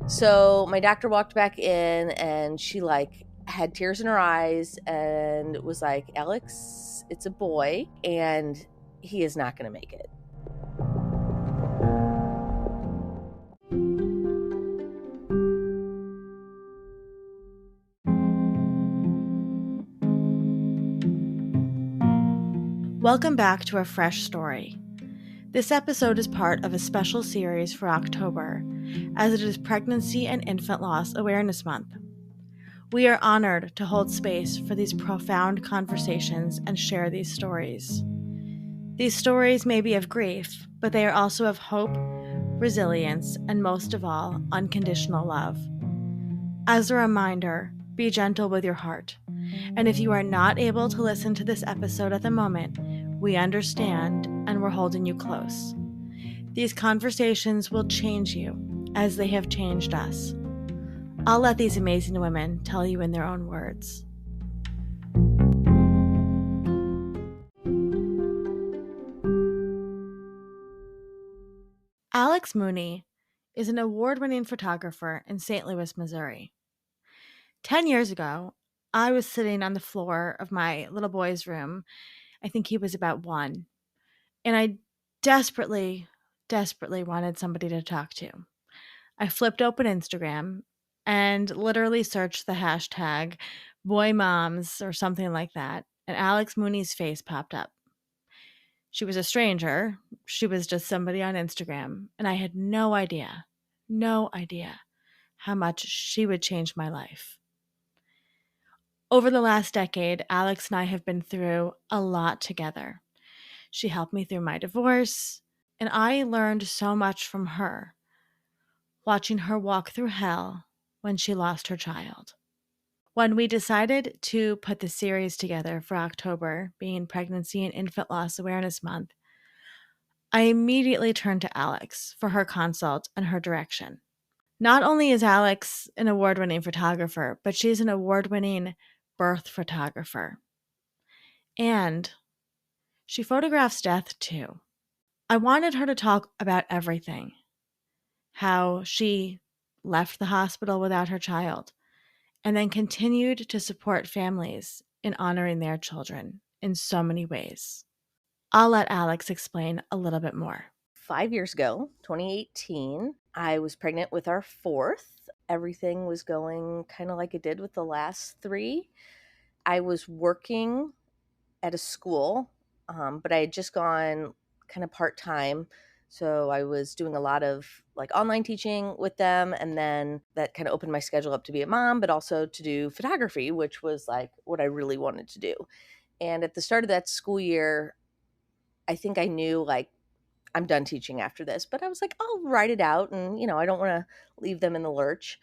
So my doctor walked back in and she had tears in her eyes and was like, Alex, it's a boy and he is not going to make it. Welcome back to A Fresh Story. This episode is part of a special series for October, as it is Pregnancy and Infant Loss Awareness Month. We are honored to hold space for these profound conversations and share these stories. These stories may be of grief, but they are also of hope, resilience, and most of all, unconditional love. As a reminder, be gentle with your heart. And if you are not able to listen to this episode at the moment, we understand and we're holding you close. These conversations will change you as they have changed us. I'll let these amazing women tell you in their own words. Alex Mooney is an award-winning photographer in St. Louis, Missouri. 10 years ago, I was sitting on the floor of my little boy's room. I think he was about 1. And I desperately wanted somebody to talk to. I flipped open Instagram and literally searched the hashtag boy moms or something like that, and Alex Mooney's face popped up. She was a stranger. She was just somebody on Instagram, and I had no idea how much she would change my life. Over the last decade, Alex and I have been through a lot together. She helped me through my divorce, and I learned so much from her, watching her walk through hell when she lost her child. When we decided to put the series together for October, being Pregnancy and Infant Loss Awareness Month, I immediately turned to Alex for her consult and her direction. Not only is Alex an award-winning photographer, but she's an award-winning birth photographer. And she photographs death too. I wanted her to talk about everything. How she left the hospital without her child, and then continued to support families in honoring their children in so many ways. I'll let Alex explain a little bit more. 5 years ago, 2018, I was pregnant with our fourth. Everything was going kind of like it did with the last 3. I was working at a school, but I had just gone kind of part-time. So I was doing a lot of online teaching with them. And then that kind of opened my schedule up to be a mom, but also to do photography, which was what I really wanted to do. And at the start of that school year, I think I knew I'm done teaching after this, but I was like, I'll write it out and, I don't want to leave them in the lurch.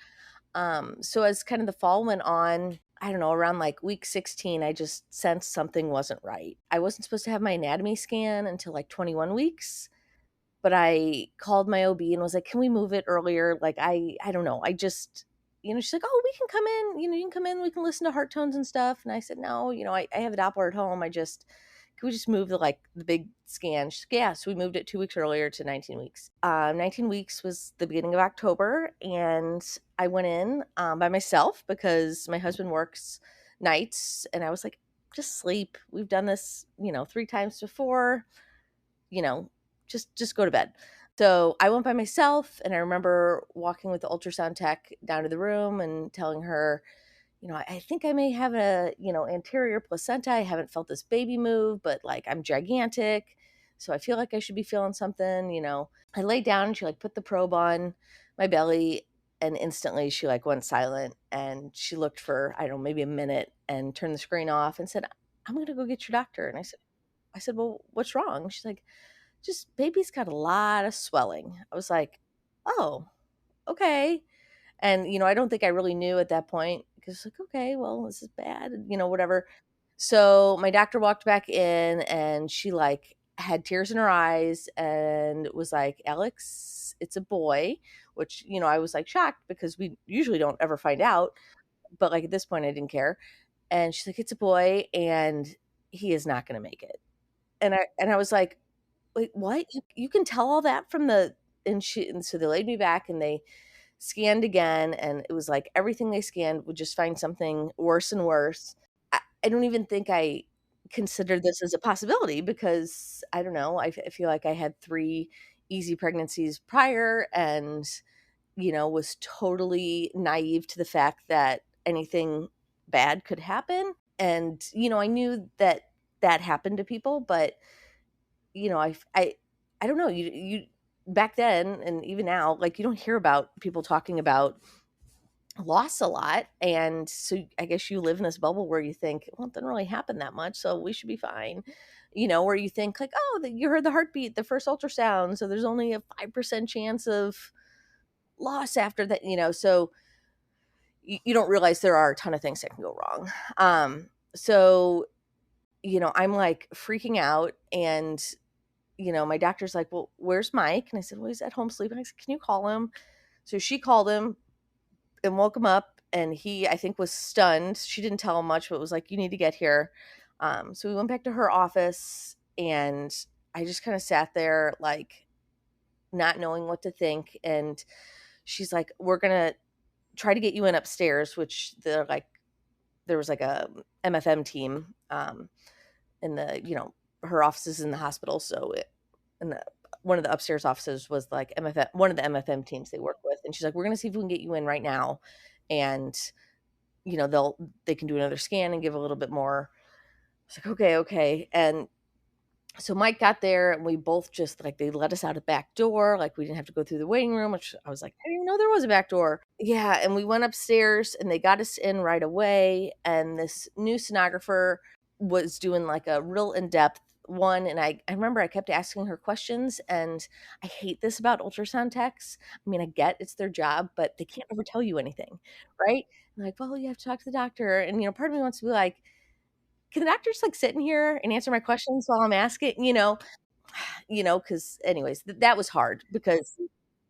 So as kind of the fall went on, I don't know, around week 16, I just sensed something wasn't right. I wasn't supposed to have my anatomy scan until 21 weeks, but I called my OB and was like, can we move it earlier? I don't know. I just, she's like, oh, we can come in, you can come in, we can listen to heart tones and stuff. And I said, no, I have a Doppler at home. Can we just move the big scan? She's like, yeah. So we moved it 2 weeks earlier to 19 weeks. 19 weeks was the beginning of October. And I went in by myself because my husband works nights. And I was like, just sleep. We've done this, 3 times before, just go to bed. So I went by myself, and I remember walking with the ultrasound tech down to the room and telling her, I think I may have a, anterior placenta. I haven't felt this baby move, but I'm gigantic. So I feel like I should be feeling something. I laid down and she put the probe on my belly, and instantly she went silent, and she looked for, I don't know, maybe a minute and turned the screen off and said, I'm going to go get your doctor. And I said, well, what's wrong? She's like, just baby's got a lot of swelling. I was like, oh, okay. And, I don't think I really knew at that point because okay, well, this is bad, whatever. So my doctor walked back in and she had tears in her eyes and was like, Alex, it's a boy, which, I was shocked because we usually don't ever find out. But at this point I didn't care. And she's like, it's a boy and he is not going to make it. And I was like, wait, what? You can tell all that from the, and so they laid me back and they scanned again, and it was like everything they scanned would just find something worse and worse. I don't even think I considered this as a possibility because I don't know. I feel like I had 3 easy pregnancies prior, and was totally naive to the fact that anything bad could happen. And I knew that that happened to people, but I don't know. You back then and even now, like, you don't hear about people talking about loss a lot, and so I guess you live in this bubble where you think, well, it didn't really happen that much, so we should be fine. Or you think like, oh, you heard the heartbeat, the first ultrasound, so there's only a 5% chance of loss after that. So you don't realize there are a ton of things that can go wrong. So I'm like freaking out, and my doctor's like, well, where's Mike? And I said, well, he's at home sleeping. I said, can you call him? So she called him and woke him up, and he, I think, was stunned. She didn't tell him much, but was like, you need to get here. So we went back to her office, and I just kind of sat there like not knowing what to think. And she's like, we're gonna try to get you in upstairs, which they're like, there was like a MFM team, in the, her offices in the hospital. So and one of the upstairs offices was like MFM, one of the MFM teams they work with. And she's like, we're going to see if we can get you in right now. And, they can do another scan and give a little bit more. I was like, okay, okay. And so Mike got there, and we both just like, they let us out a back door. Like, we didn't have to go through the waiting room, which I was like, I didn't even know there was a back door. Yeah. And we went upstairs, and they got us in right away. And this new sonographer was doing like a real in-depth one. And I remember I kept asking her questions, and I hate this about ultrasound techs. I mean, I get it's their job, but they can't ever tell you anything. Right. And like, well, you have to talk to the doctor. And, part of me wants to be like, can the doctor just like sit in here and answer my questions while I'm asking, because anyways, that was hard because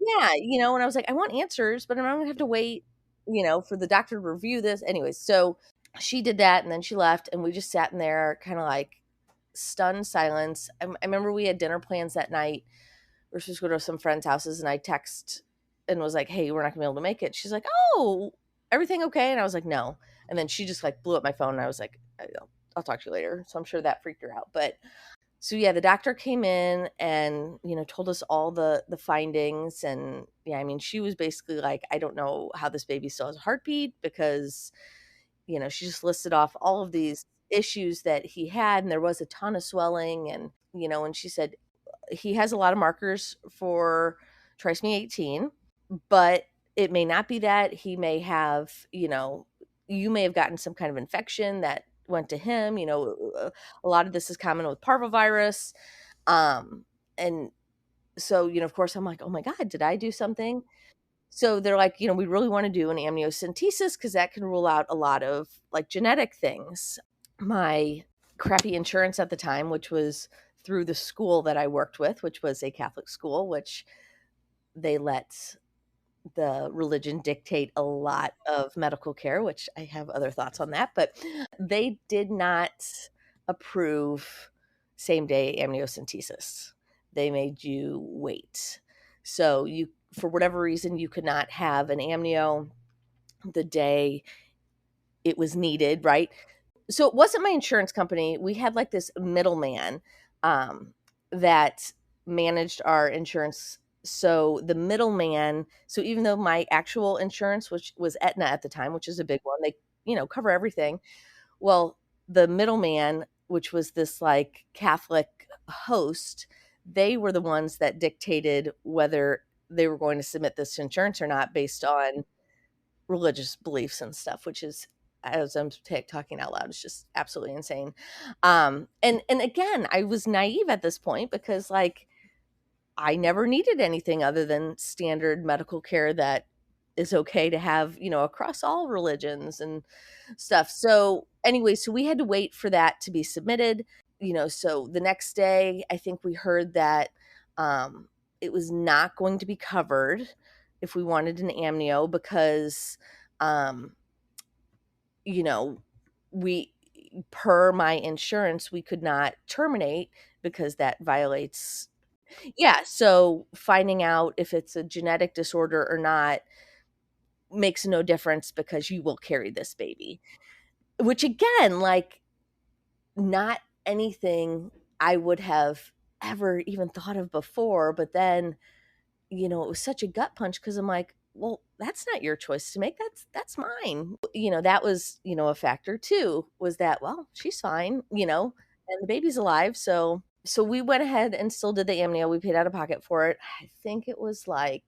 yeah, and I was like, I want answers, but I'm not gonna have to wait, for the doctor to review this. Anyways, so she did that, and then she left, and we just sat in there kind of like stunned silence. I remember we had dinner plans that night. We were supposed to go to some friends' houses, and I text and was like, hey, we're not gonna be able to make it. She's like, oh, everything okay? And I was like, no. And then she just like blew up my phone, and I was like, I'll talk to you later. So I'm sure that freaked her out. But so yeah, the doctor came in and, told us all the findings. And yeah, I mean, she was basically like, I don't know how this baby still has a heartbeat because, she just listed off all of these issues that he had, and there was a ton of swelling. And, and she said he has a lot of markers for trisomy 18, but it may not be that. He may have, you may have gotten some kind of infection that went to him. A lot of this is common with parvovirus. And so, of course, I'm like, oh my God, did I do something? So they're like, we really want to do an amniocentesis because that can rule out a lot of like genetic things. My crappy insurance at the time, which was through the school that I worked with, which was a Catholic school, which they let the religion dictate a lot of medical care, which I have other thoughts on that, but they did not approve same day amniocentesis. They made you wait. So for whatever reason, you could not have an amnio the day it was needed, right? So it wasn't my insurance company. We had like this middleman that managed our insurance. So the middleman, so even though my actual insurance, which was Aetna at the time, which is a big one, they, cover everything. Well, the middleman, which was this like Catholic host, they were the ones that dictated whether they were going to submit this to insurance or not based on religious beliefs and stuff, which is, as I'm talking out loud, it's just absolutely insane. And again, I was naive at this point because like I never needed anything other than standard medical care that is okay to have, across all religions and stuff. So anyway, so we had to wait for that to be submitted, so the next day I think we heard that it was not going to be covered if we wanted an amnio because um you know, we per my insurance, we could not terminate because that violates. Yeah, so finding out if it's a genetic disorder or not, makes no difference because you will carry this baby. Which again, like, not anything I would have ever even thought of before, but then, it was such a gut punch because I'm like, well, that's not your choice to make. That's mine. That was, a factor too, was that, well, she's fine, and the baby's alive. So we went ahead and still did the amnio. We paid out of pocket for it. I think it was like,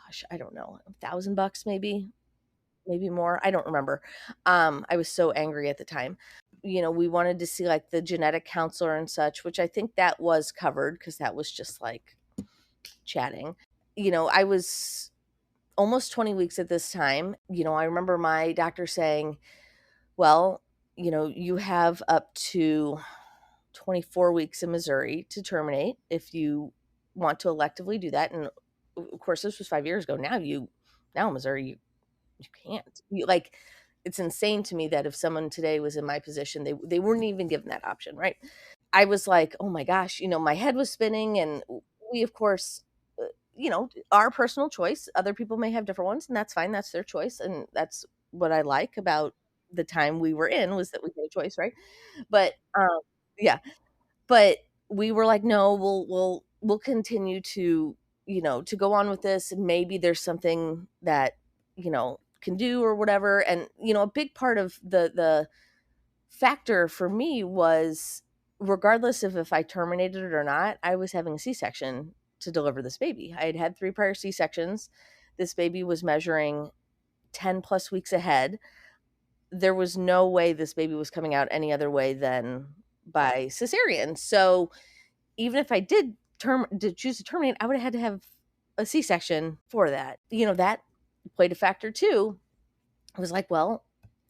gosh, I don't know, $1,000 maybe more. I don't remember. I was so angry at the time. We wanted to see like the genetic counselor and such, which I think that was covered because that was just like chatting. I was almost 20 weeks at this time. I remember my doctor saying, well, you have up to 24 weeks in Missouri to terminate if you want to electively do that. And of course, this was 5 years ago. Now in Missouri, you can't. Like, it's insane to me that if someone today was in my position, they weren't even given that option, right? I was like, oh my gosh, my head was spinning, and we, of course, our personal choice. Other people may have different ones, and that's fine. That's their choice, and that's what I like about the time we were in, was that we had a choice, right? But yeah, but we were like, no, we'll continue to to go on with this, and maybe there's something that can do or whatever. And a big part of the factor for me was, regardless of if I terminated it or not, I was having a C-section to deliver this baby. I had had 3 prior C-sections. This baby was measuring 10 plus weeks ahead. There was no way this baby was coming out any other way than by cesarean. So even if I did choose to terminate, I would have had to have a C-section for that. That played a factor too. I was like, well,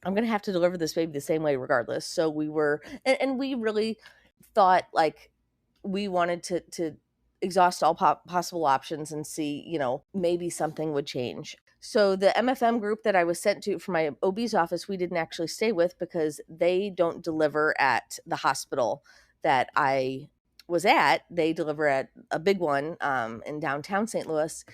I'm going to have to deliver this baby the same way regardless. So we were, and we really thought like we wanted to exhaust all possible options and see, maybe something would change. So the MFM group that I was sent to from my OB's office, we didn't actually stay with because they don't deliver at the hospital that I was at. They deliver at a big one in downtown St. Louis.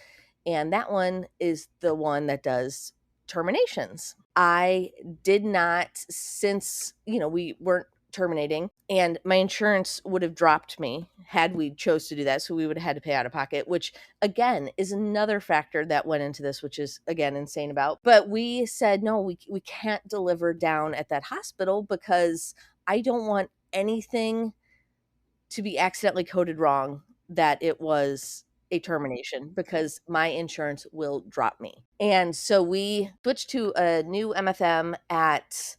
And that one is the one that does terminations. I did not, since, we weren't terminating, and my insurance would have dropped me had we chose to do that. So we would have had to pay out of pocket, which again is another factor that went into this, which is again insane about. But we said, no, we can't deliver down at that hospital because I don't want anything to be accidentally coded wrong that it was a termination, because my insurance will drop me. And so we switched to a new MFM at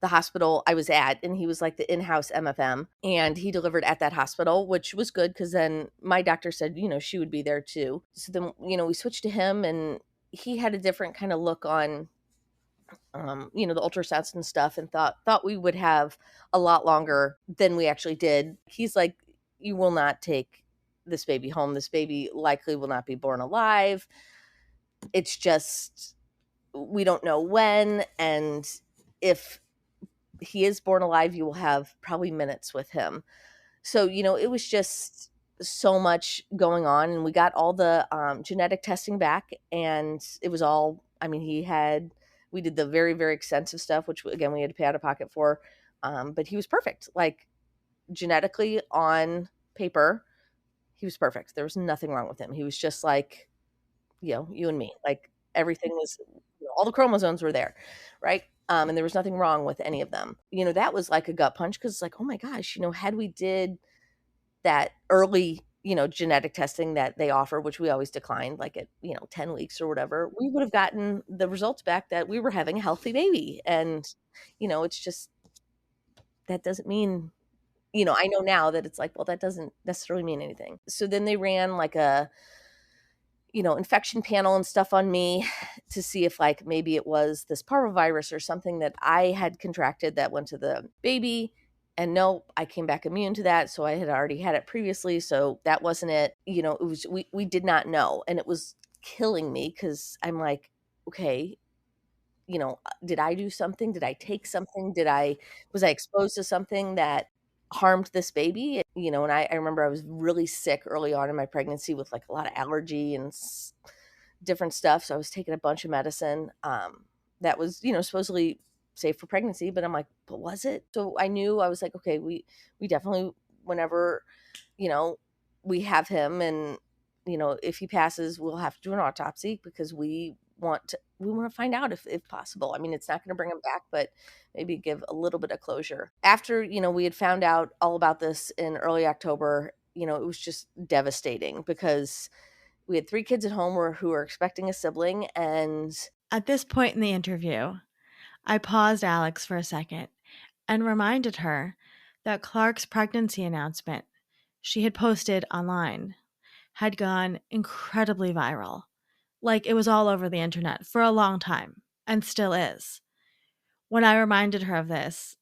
the hospital I was at, and he was like the in-house MFM, and he delivered at that hospital, which was good because then my doctor said, she would be there too. So then, we switched to him, and he had a different kind of look on the ultrasounds and stuff, and thought we would have a lot longer than we actually did. He's like, you will not take this baby home. This baby likely will not be born alive. It's just, we don't know when. And if he is born alive, you will have probably minutes with him. So, it was just so much going on, and we got all the genetic testing back, and it was all, we did the very, very extensive stuff, which again, we had to pay out of pocket for. But he was perfect. Like, genetically, on paper, he was perfect. There was nothing wrong with him. He was just like, you and me. Like, everything was, all the chromosomes were there, right? And there was nothing wrong with any of them. That was like a gut punch, because it's like, oh my gosh, had we did that early, genetic testing that they offer, which we always declined, like at, 10 weeks or whatever, we would have gotten the results back that we were having a healthy baby. And, it's just, that doesn't mean, I know now that it's like, well, that doesn't necessarily mean anything. So then they ran like a, infection panel and stuff on me to see if like maybe it was this parvovirus or something that I had contracted that went to the baby. And no, I came back immune to that. So I had already had it previously. So that wasn't it. It was, we did not know. And it was killing me because I'm like, okay, did I do something? Did I take something? Was I exposed to something that harmed this baby? And I remember I was really sick early on in my pregnancy with like a lot of allergy and different stuff. So I was taking a bunch of medicine that was, supposedly safe for pregnancy, but I'm like, but was it? So I knew, I was like, okay, we definitely, whenever, you know, we have him, and if he passes, we'll have to do an autopsy because we want to find out if possible. I mean, it's not going to bring him back, but maybe give a little bit of closure. After, we had found out all about this in early October, it was just devastating because we had 3 kids at home who were expecting a sibling, and At this point in the interview, I paused Alex for a second and reminded her that Clark's pregnancy announcement she had posted online had gone incredibly viral. Like it was all over the internet for a long time and still is. When I reminded her of this,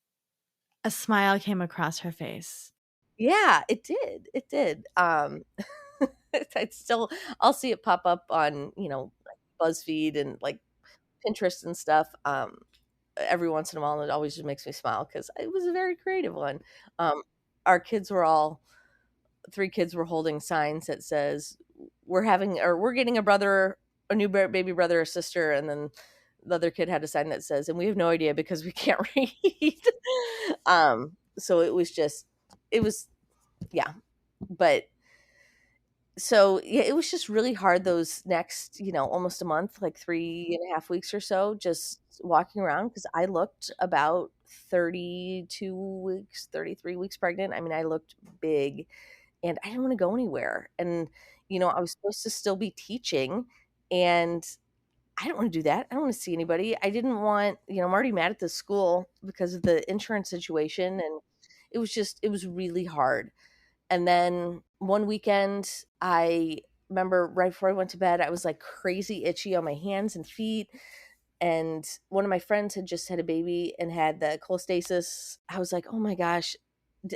a smile came across her face. yeah, it did. It did. It's still, I'll see it pop up on, like BuzzFeed and like Pinterest and stuff. Every once in a while, and it always just makes me smile because it was a very creative one. Our kids were all 3 kids were holding signs that says we're getting a brother, a new baby brother or sister, and then the other kid had a sign that says, and we have no idea because we can't read. So it was, yeah, but so yeah, it was just really hard those next, almost a month, like 3.5 weeks or so, just walking around because I looked about 32 weeks, 33 weeks pregnant. I mean, I looked big and I didn't want to go anywhere. And, I was supposed to still be teaching, and I don't want to do that. I don't want to see anybody. I didn't want, I'm already mad at the school because of the insurance situation. And it was really hard. And then one weekend, I remember right before I went to bed, I was like crazy itchy on my hands and feet. And one of my friends had just had a baby and had the cholestasis. I was like, oh my gosh,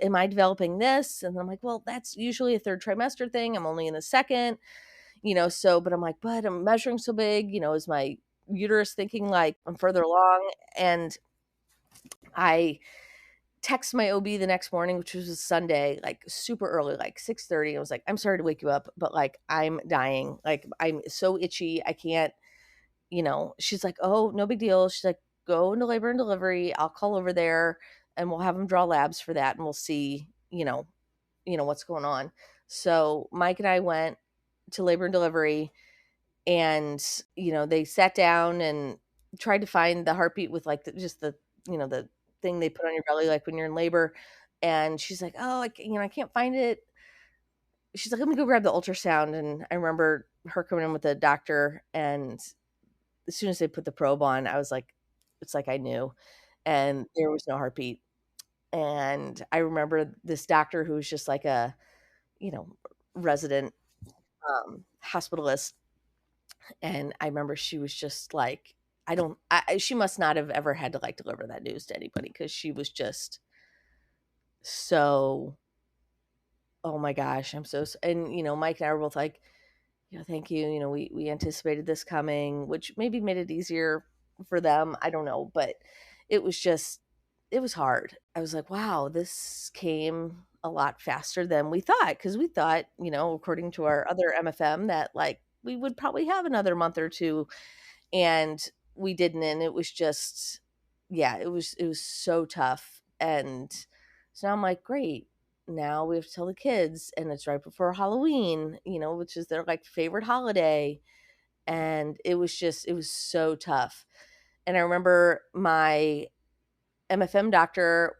am I developing this? And I'm like, well, that's usually a third trimester thing. I'm only in the second, but I'm like, but I'm measuring so big, is my uterus thinking like I'm further along? And I text my OB the next morning, which was a Sunday, like super early, like 6:30. I was like, I'm sorry to wake you up, but like I'm dying. Like I'm so itchy. I can't, she's like, oh, no big deal. She's like, go into labor and delivery. I'll call over there and we'll have them draw labs for that, and we'll see, what's going on. So Mike and I went to labor and delivery, and, they sat down and tried to find the heartbeat with like just the thing they put on your belly, like when you're in labor. And she's like, oh, I can't find it. She's like, let me go grab the ultrasound. And I remember her coming in with the doctor, and as soon as they put the probe on, I was like, it's like I knew. And there was no heartbeat. And I remember this doctor who was just like a, you know, resident hospitalist. And I remember she was just like, she must not have ever had to like deliver that news to anybody because she was just so, oh my gosh, and, Mike and I were both like, thank you. We anticipated this coming, which maybe made it easier for them. I don't know, but it was just, it was hard. I was like, wow, this came a lot faster than we thought. Cause we thought, according to our other MFM, that like we would probably have another month or two, and we didn't. And it was just, yeah, it was so tough. And so now I'm like, great, now we have to tell the kids, and it's right before Halloween, which is their like favorite holiday. And it was so tough. And I remember my MFM doctor,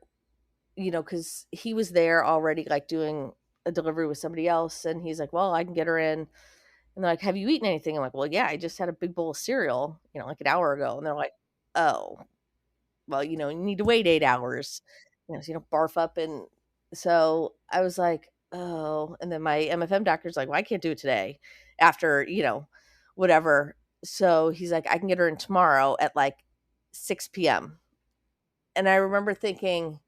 because he was there already like doing a delivery with somebody else, and he's like, well, I can get her in. And they're like, have you eaten anything? I'm like, well, yeah, I just had a big bowl of cereal, like an hour ago. And they're like, oh, well, you need to wait 8 hours, so you don't barf up. And so I was like, oh, and then my MFM doctor's like, well, I can't do it today after, whatever. So he's like, I can get her in tomorrow at like 6 p.m. And I remember thinking,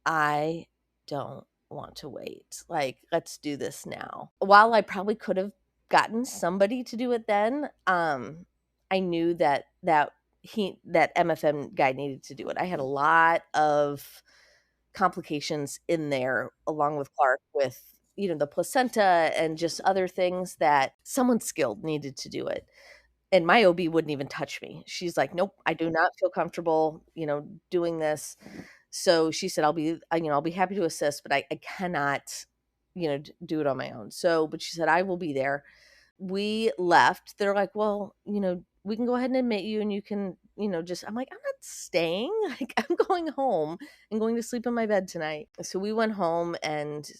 I don't want to wait. Like, let's do this now. While I probably could have gotten somebody to do it then, I knew that MFM guy needed to do it. I had a lot of complications in there along with Clark with the placenta and just other things that someone skilled needed to do it. And my OB wouldn't even touch me. She's like, "Nope, I do not feel comfortable, doing this." So she said, I'll be happy to assist, but I cannot, do it on my own. So, but she said, I will be there. We left. They're like, well, we can go ahead and admit you and you can, I'm like, I'm not staying. Like, I'm going home and going to sleep in my bed tonight. So we went home and,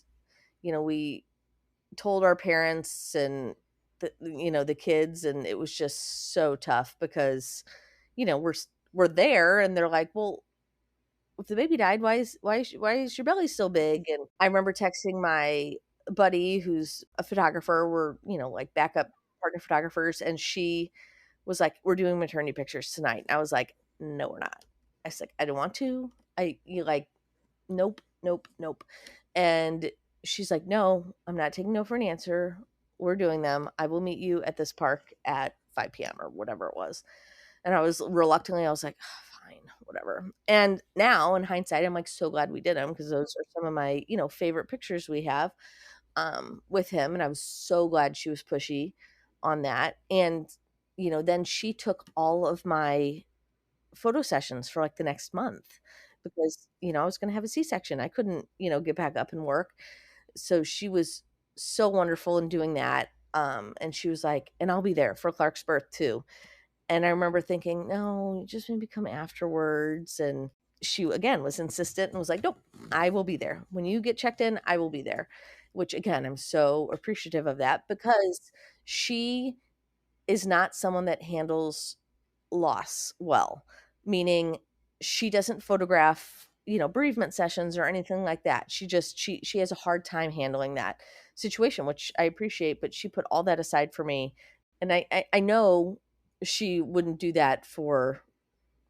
we told our parents and the kids, and it was just so tough because, we're there and they're like, well, if the baby died, why is your belly still big? And I remember texting my buddy who's a photographer. We're, like backup partner photographers, and she was like, "We're doing maternity pictures tonight." And I was like, "No, we're not." I was like, "I don't want to." You like, nope, nope, nope. And she's like, "No, I'm not taking no for an answer. We're doing them. I will meet you at this park at 5 p.m. or whatever it was." And I was reluctantly, I was like, "Oh, fine, whatever." And now in hindsight, I'm like so glad we did them because those are some of my, favorite pictures we have with him. And I was so glad she was pushy on that. And, then she took all of my photo sessions for like the next month because, I was going to have a C-section. I couldn't, get back up and work. So she was so wonderful in doing that. And she was like, and I'll be there for Clark's birth too. And I remember thinking, no, just maybe come afterwards. And she again was insistent and was like, nope, I will be there. When you get checked in, I will be there. Which again, I'm so appreciative of that because she is not someone that handles loss well, meaning she doesn't photograph, bereavement sessions or anything like that. She has a hard time handling that situation, which I appreciate, but she put all that aside for me. And I know she wouldn't do that for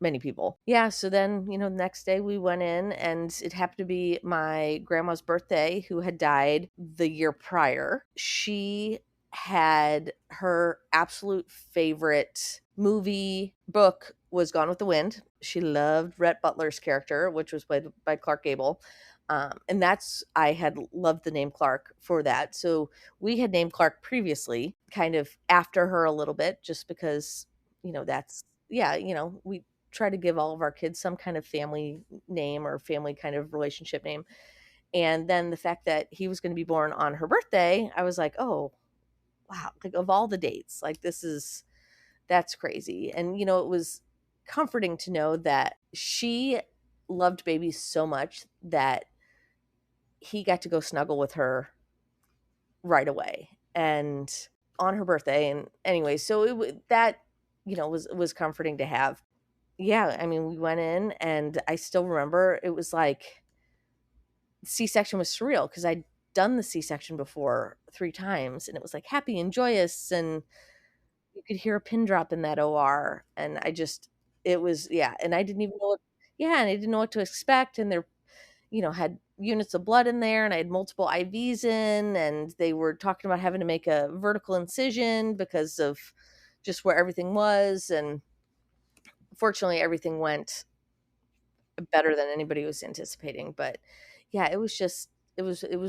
many people. Yeah, so then, the next day we went in and it happened to be my grandma's birthday who had died the year prior. She had her absolute favorite movie book was Gone with the Wind. She loved Rhett Butler's character, which was played by Clark Gable. And I had loved the name Clark for that. So we had named Clark previously, kind of after her a little bit, just because, that's, yeah, we try to give all of our kids some kind of family name or family kind of relationship name. And then the fact that he was going to be born on her birthday, I was like, oh, wow, like of all the dates, like that's crazy. And, it was comforting to know that she loved babies so much that he got to go snuggle with her right away and on her birthday. And anyway, so that, was comforting to have. Yeah, I mean, we went in and I still remember it was like C-section was surreal because I'd done the C-section before 3 times and it was like happy and joyous and you could hear a pin drop in that OR and it was, yeah, and I didn't even know what, yeah, and I didn't know what to expect and there, had units of blood in there and I had multiple IVs in and they were talking about having to make a vertical incision because of just where everything was. And fortunately everything went better than anybody was anticipating. But yeah, it was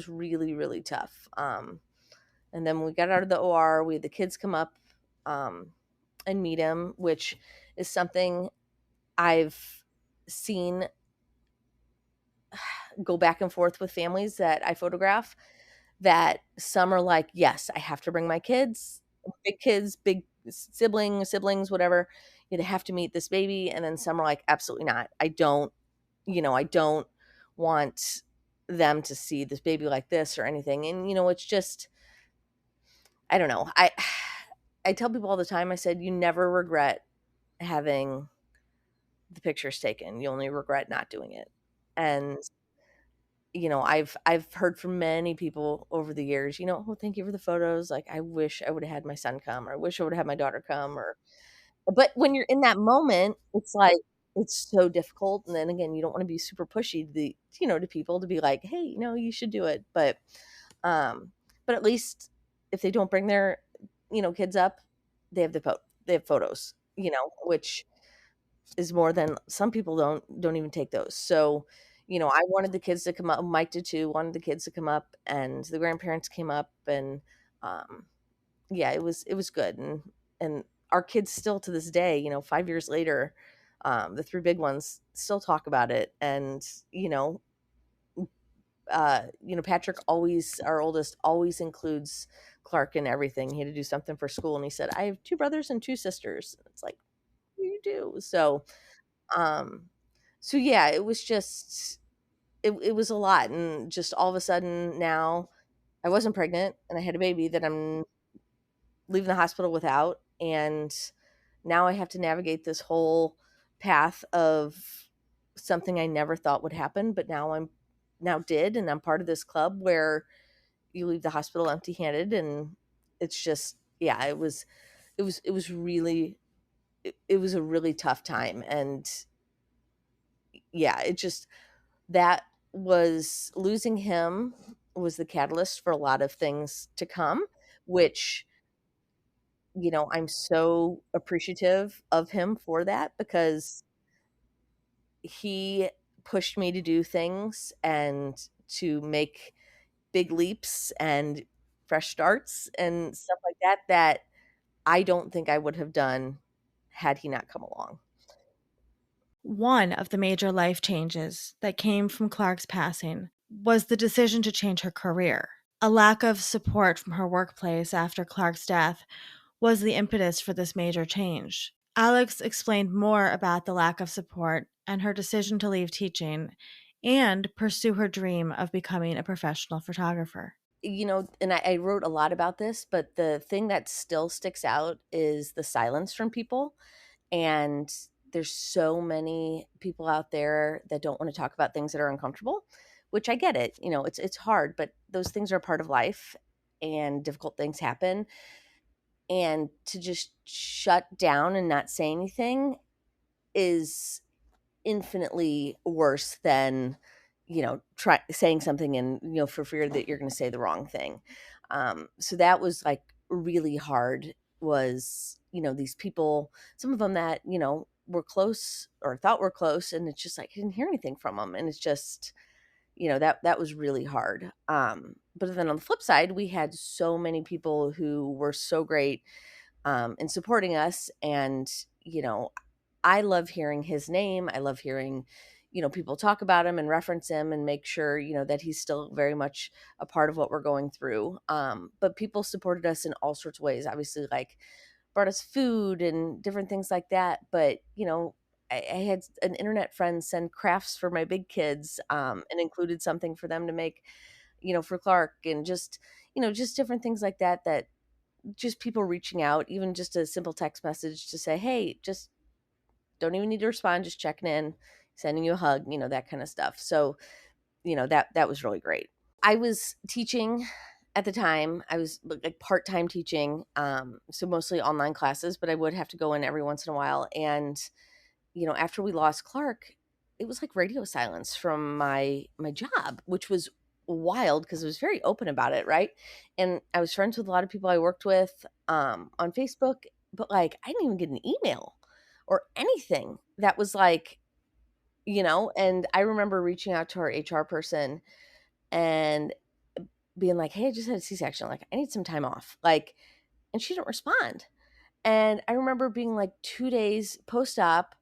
really, really tough. And then when we got out of the OR, we had the kids come up and meet him, which is something I've seen go back and forth with families that I photograph, that some are like, yes, I have to bring my kids, big siblings, whatever. They have to meet this baby. And then some are like, absolutely not. I don't want them to see this baby like this or anything. And, it's just, I don't know. I tell people all the time, I said, you never regret having the pictures taken. You only regret not doing it. And I've heard from many people over the years, oh, thank you for the photos. Like, I wish I would have had my son come, or I wish I would have had my daughter come, or, but when you're in that moment, it's like, it's so difficult. And then again, you don't want to be super pushy to people to be like, hey, you should do it. Um, but at least if they don't bring their, kids up, they have photos, which is more than some people don't even take those. So, I wanted the kids to come up. Mike did too. Wanted the kids to come up, and the grandparents came up, and um, yeah, it was good, and our kids still to this day, 5 years later, the three big ones still talk about it, and Patrick always, our oldest, always includes Clark in everything. He had to do something for school, and he said, "I have two brothers and two sisters." It's like, you do. Um, so yeah, it was just it was a lot, and just all of a sudden now I wasn't pregnant, and I had a baby that I'm leaving the hospital without, and now I have to navigate this whole path of something I never thought would happen, but now did, and I'm part of this club where you leave the hospital empty-handed, and it's just, yeah, it was really, it was a really tough time, and yeah, it just, that was, losing him was the catalyst for a lot of things to come, which, I'm so appreciative of him for that, because he pushed me to do things and to make big leaps and fresh starts and stuff like that, that I don't think I would have done had he not come along. One of the major life changes that came from Clark's passing was the decision to change her career. A lack of support from her workplace after Clark's death was the impetus for this major change. Alex explained more about the lack of support and her decision to leave teaching and pursue her dream of becoming a professional photographer. And I wrote a lot about this, but the thing that still sticks out is the silence from people. And there's so many people out there that don't want to talk about things that are uncomfortable, which I get it. It's hard, but those things are part of life, and difficult things happen. And to just shut down and not say anything is infinitely worse than, try saying something, and for fear that you're going to say the wrong thing. So that was like really hard, was, these people, some of them that, were close or thought were close, and it's just like I didn't hear anything from them, and it's just, that was really hard. But then on the flip side, we had so many people who were so great, in supporting us. And, I love hearing his name. I love hearing, people talk about him and reference him and make sure, that he's still very much a part of what we're going through. But people supported us in all sorts of ways, obviously, like brought us food and different things like that. But, I had an internet friend send crafts for my big kids, and included something for them to make, for Clark, and just, just different things like that, that just people reaching out, even just a simple text message to say, hey, just don't even need to respond, just checking in, sending you a hug, that kind of stuff. So, that was really great. I was teaching at the time. I was like part-time teaching, so mostly online classes, but I would have to go in every once in a while. And, after we lost Clark, it was like radio silence from my job, which was wild because I was very open about it, right? And I was friends with a lot of people I worked with, on Facebook, but like I didn't even get an email or anything that was like, and I remember reaching out to our HR person and being like, "Hey, I just had a C-section. Like, I need some time off." Like, and she didn't respond. And I remember being like 2 days post-op,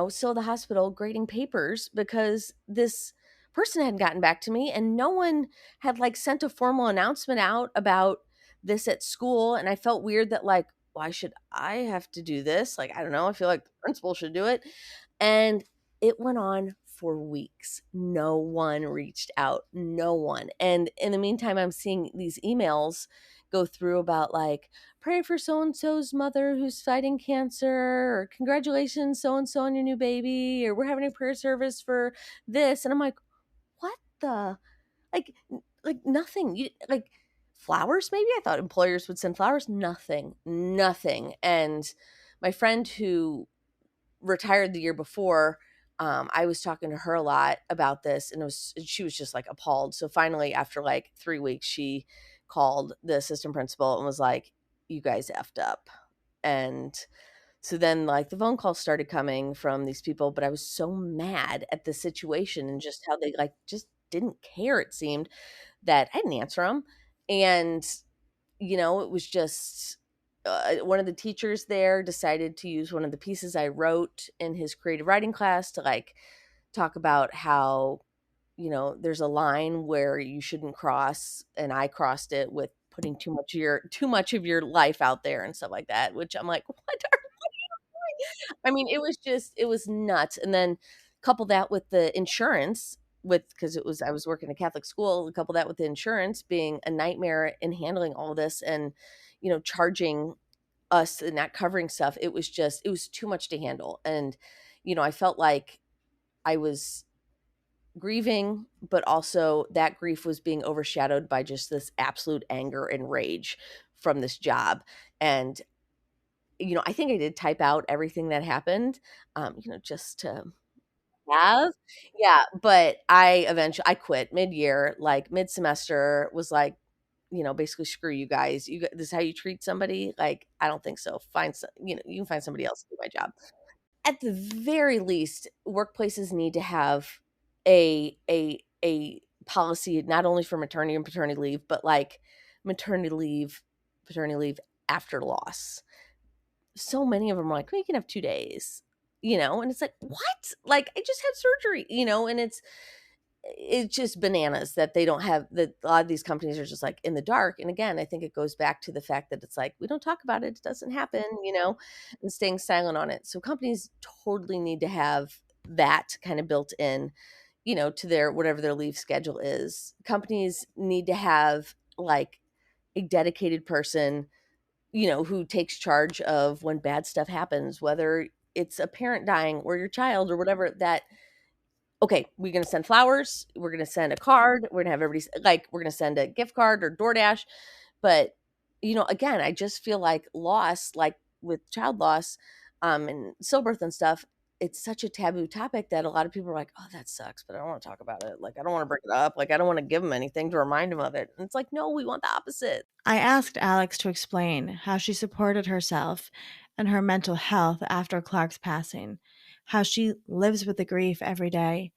still at the hospital grading papers because this person hadn't gotten back to me, and no one had like sent a formal announcement out about this at school. And I felt weird that, like, why should I have to do this? Like, I don't know. I feel like the principal should do it. And it went on for weeks. No one reached out. No one. And in the meantime, I'm seeing these emails go through about like, pray for so and so's mother who's fighting cancer, or congratulations, so and so, on your new baby, or we're having a prayer service for this. And I'm like, what the? Like nothing. Like flowers, maybe? I thought employers would send flowers. Nothing. Nothing. And my friend who retired the year before, I was talking to her a lot about this, and she was just like appalled. So finally, after like 3 weeks, she called the assistant principal and was like, "You guys effed up." And So then, like, the phone calls started coming from these people, but I was so mad at the situation and just how they, like, just didn't care, it seemed, that I didn't answer them. And, it was just, one of the teachers there decided to use one of the pieces I wrote in his creative writing class to, like, talk about how, there's a line where you shouldn't cross, and I crossed it with putting too much of your life out there and stuff like that, which I'm like, "What are I mean, it was nuts, and then couple that with the insurance because I was working at a Catholic school, couple that with the insurance being a nightmare in handling all this and, charging us and not covering stuff. It was too much to handle, and, I felt like I was grieving, but also that grief was being overshadowed by just this absolute anger and rage from this job, and, I think I did type out everything that happened, just to have. Yeah, but I quit mid-year, like, mid-semester, was like, basically, "Screw you guys. This is how you treat somebody? Like, I don't think so. You can find somebody else to do my job." At the very least, workplaces need to have a policy not only for maternity and paternity leave, but, like, maternity leave, paternity leave after loss. So many of them are like, "Well, you can have 2 days," and it's like, "What?" Like, I just had surgery, and it's just bananas that they don't have that a lot of these companies are just, like, in the dark, and again, I think it goes back to the fact that it's like, we don't talk about it, it doesn't happen, and staying silent on it. So companies totally need to have that kinda built in, to their whatever their leave schedule is. Companies need to have, like, a dedicated person who takes charge of when bad stuff happens, whether it's a parent dying or your child or whatever that, okay, we're going to send flowers, we're going to send a card, we're going to have everybody like, we're going to send a gift card or DoorDash. But, again, I just feel like loss, like with child loss, and stillbirth and stuff, it's such a taboo topic that a lot of people are like, oh, that sucks, but I don't want to talk about it. Like, I don't want to bring it up. Like, I don't want to give them anything to remind them of it. And it's like, no, we want the opposite. I asked Alex to explain how she supported herself and her mental health after Clark's passing, how she lives with the grief every day,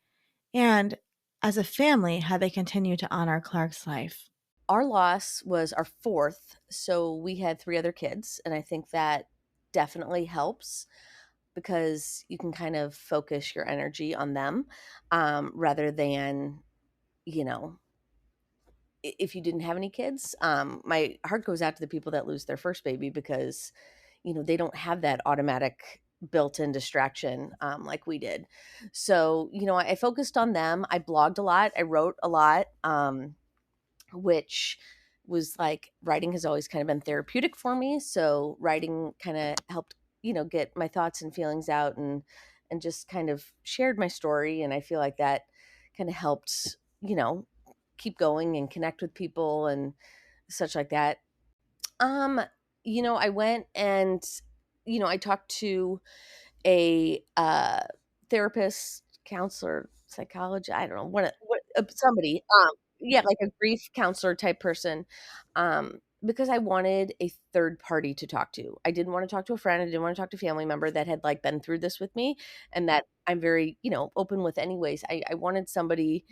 and as a family, how they continue to honor Clark's life. Our loss was our fourth, so we had 3 other kids, and I think that definitely helps because you can kind of focus your energy on them, rather than, you know, if you didn't have any kids. My heart goes out to the people that lose their first baby because, they don't have that automatic built-in distraction, like we did. So, I focused on them. I blogged a lot. I wrote a lot. Which was like writing has always kind of been therapeutic for me. So writing kind of helped, get my thoughts and feelings out and just kind of shared my story. And I feel like that kind of helped, keep going and connect with people and such like that. Um, I went and, I talked to a therapist, counselor, psychologist, I don't know, somebody, yeah, like a grief counselor type person, because I wanted a third party to talk to. I didn't wanna talk to a friend, I didn't wanna talk to a family member that had, like, been through this with me and that I'm very, open with anyways. I wanted somebody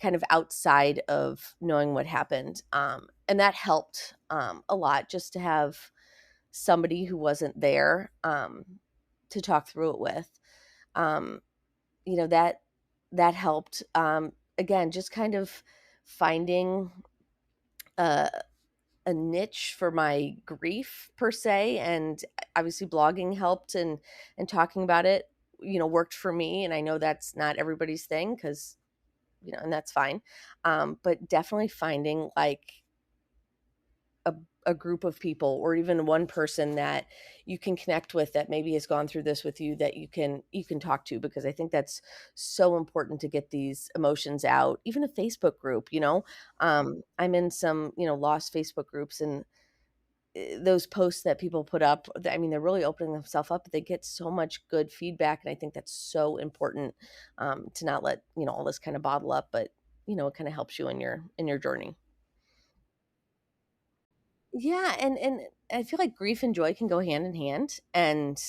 kind of outside of knowing what happened, and that helped, a lot just to have somebody who wasn't there, to talk through it with. Um, that helped. Again, just kind of finding a a niche for my grief per se, and obviously blogging helped and talking about it, worked for me. And I know that's not everybody's thing because and that's fine. But definitely finding like a a group of people or even one person that you can connect with that maybe has gone through this with you that you can talk to, because I think that's so important to get these emotions out. Even a Facebook group, I'm in some, lost Facebook groups, and those posts that people put up, I mean, they're really opening themselves up, but they get so much good feedback, and I think that's so important, to not let, all this kind of bottle up, but it kind of helps you in your journey. Yeah, and I feel like grief and joy can go hand in hand, and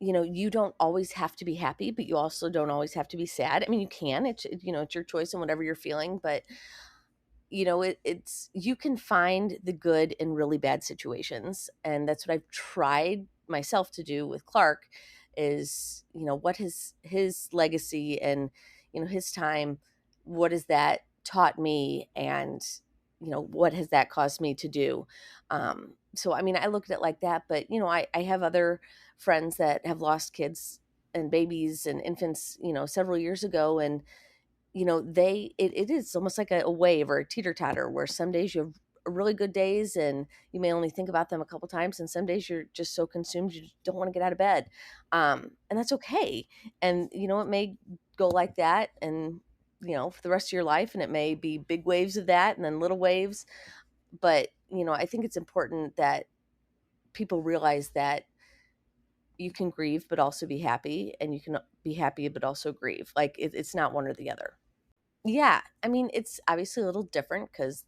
you don't always have to be happy, but you also don't always have to be sad. I mean, you can, it's your choice and whatever you're feeling, but it's you can find the good in really bad situations, and that's what I've tried myself to do with Clark. Is what his legacy and his time, what has that taught me, and what has that caused me to do. So I mean, I look at it like that, but I have other friends that have lost kids and babies and infants several years ago, and it is almost like a wave or a teeter-totter, where some days you have really good days and you may only think about them a couple times, and some days you're just so consumed you don't want to get out of bed. And that's okay. And it may go like that, and for the rest of your life, and it may be big waves of that and then little waves. But I think it's important that people realize that you can grieve but also be happy, and you can be happy but also grieve. Like it's not one or the other. Yeah, I mean, it's obviously a little different because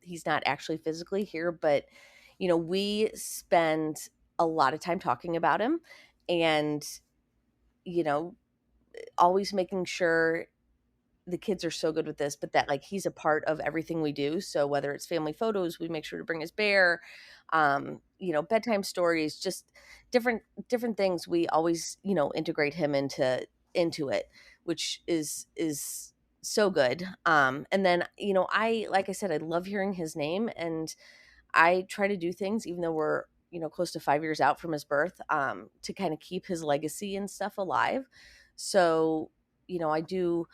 he's not actually physically here, but we spend a lot of time talking about him, and you know, always making sure the kids are so good with this, but that like he's a part of everything we do. So whether it's family photos, we make sure to bring his bear, bedtime stories, just different things. We always, integrate him into it, which is so good. And then, I like I said, I love hearing his name, and I try to do things, even though we're, close to 5 years out from his birth, to kind of keep his legacy and stuff alive. So, I do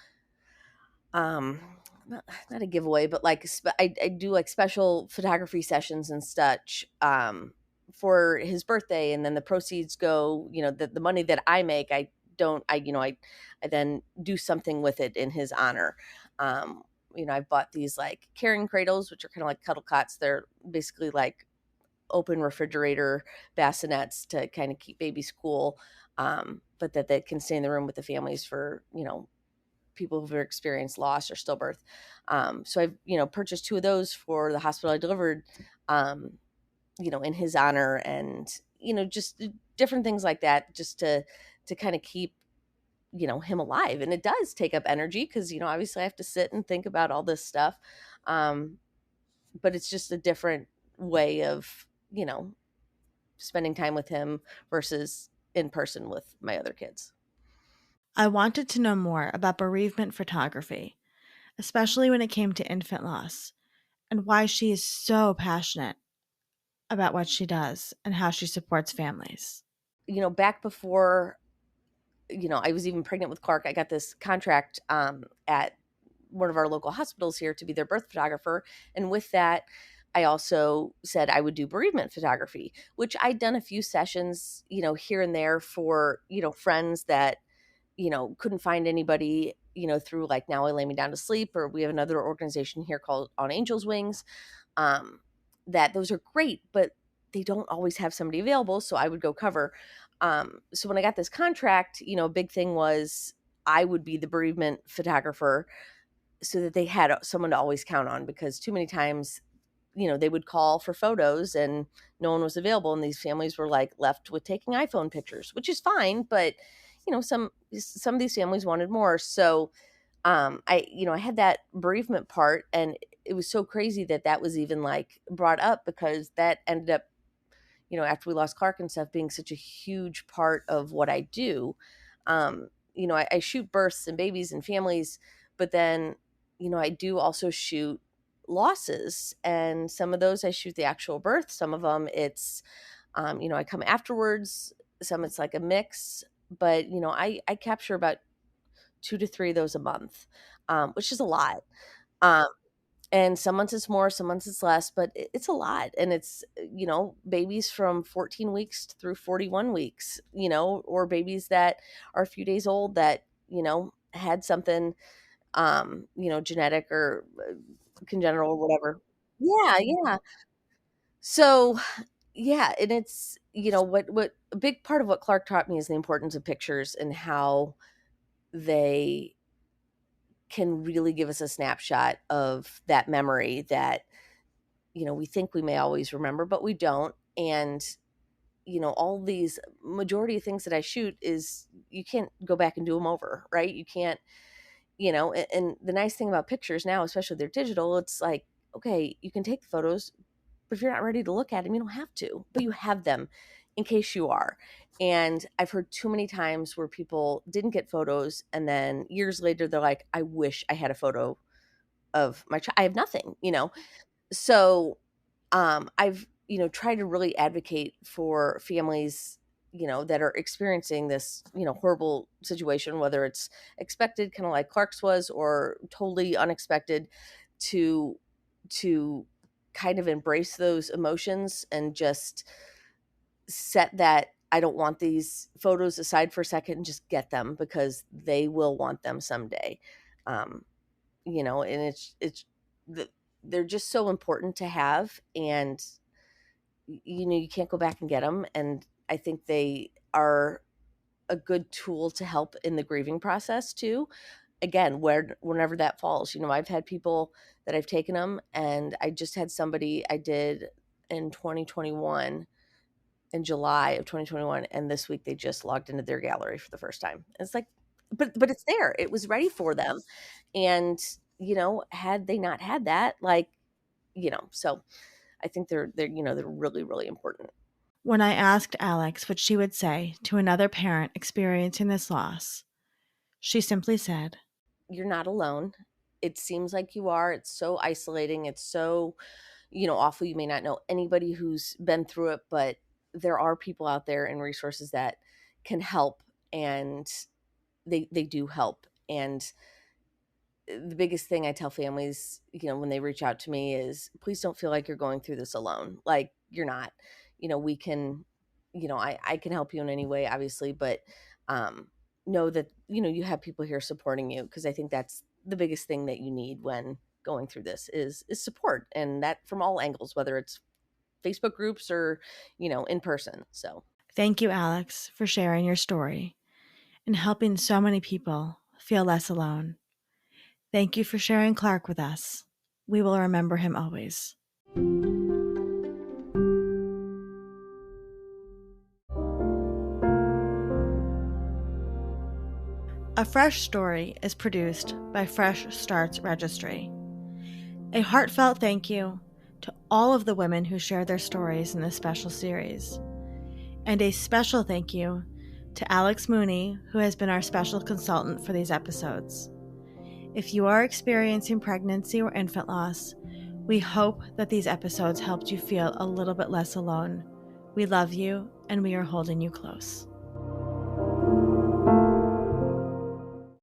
um not a giveaway, but like I do like special photography sessions and such for his birthday, and then the proceeds go, the money that I make, I don't I you know I then do something with it in his honor. I bought these like carrying cradles, which are kind of like cuddle cots. They're basically like open refrigerator bassinets to kind of keep babies cool, but that they can stay in the room with the families for people who've experienced loss or stillbirth. So I've, purchased two of those for the hospital I delivered, in his honor, and, just different things like that, just to kind of keep, him alive. And it does take up energy because, obviously I have to sit and think about all this stuff. Um, but it's just a different way of, spending time with him versus in person with my other kids. I wanted to know more about bereavement photography, especially when it came to infant loss, and why she is so passionate about what she does and how she supports families. Back before I was even pregnant with Clark, I got this contract at one of our local hospitals here to be their birth photographer. And with that, I also said I would do bereavement photography, which I'd done a few sessions, here and there for, friends that, couldn't find anybody, through like Now I Lay Me Down to Sleep, or we have another organization here called On Angel's Wings. Um, that those are great, but they don't always have somebody available. So I would go cover. So when I got this contract, a big thing was I would be the bereavement photographer, so that they had someone to always count on, because too many times, they would call for photos and no one was available. And these families were like left with taking iPhone pictures, which is fine. But, some of these families wanted more. So, I had that bereavement part, and it was so crazy that that was even like brought up, because that ended up, after we lost Clark and stuff, being such a huge part of what I do. I shoot births and babies and families, but then, I do also shoot losses, and some of those I shoot the actual birth. Some of them it's, I come afterwards. Some it's like a mix, but I capture about 2 to 3 of those a month, which is a lot. Um, and some months it's more, some months it's less, but it's a lot. And it's, babies from 14 weeks through 41 weeks, or babies that are a few days old that, had something, genetic or congenital or whatever. Yeah, yeah. So, yeah, and it's, what a big part of what Clark taught me is the importance of pictures, and how they can really give us a snapshot of that memory that we think we may always remember, but we don't. And all these majority of things that I shoot is you can't go back and do them over, right? You can't, and the nice thing about pictures now, especially they're digital, it's like, okay, you can take the photos, but if you're not ready to look at them, you don't have to, but you have them in case you are. And I've heard too many times where people didn't get photos and then years later they're like, I wish I had a photo of my child. I have nothing. So I've tried to really advocate for families that are experiencing this horrible situation, whether it's expected, kind of like Clark's was, or totally unexpected, to to kind of embrace those emotions and just set that I don't want these photos aside for a second and just get them because they will want them someday. um and it's the, they're just so important to have, and you can't go back and get them, and I think they are a good tool to help in the grieving process too. Again, whenever that falls, I've had people that I've taken them, and I just had somebody I did in 2021, in July of 2021, and this week they just logged into their gallery for the first time. And it's like, but it's there. It was ready for them. And, had they not had that, like, so I think they're really, really important. When I asked Alex what she would say to another parent experiencing this loss, she simply said, You're not alone. It seems like you are. It's so isolating. It's so, awful. You may not know anybody who's been through it, but there are people out there and resources that can help, and they do help. And the biggest thing I tell families, when they reach out to me is, please don't feel like you're going through this alone. Like, you're not. We can, I can help you in any way, obviously, but um, know that, you have people here supporting you, because I think that's the biggest thing that you need when going through this is support, and that from all angles, whether it's Facebook groups or, in person. So "Thank you, Alex, for sharing your story and helping so many people feel less alone. Thank you for sharing Clark with us. We will remember him always." A Fresh Story is produced by Fresh Starts Registry. A heartfelt thank you to all of the women who shared their stories in this special series. And a special thank you to Alex Mooney, who has been our special consultant for these episodes. If you are experiencing pregnancy or infant loss, we hope that these episodes helped you feel a little bit less alone. We love you, and we are holding you close.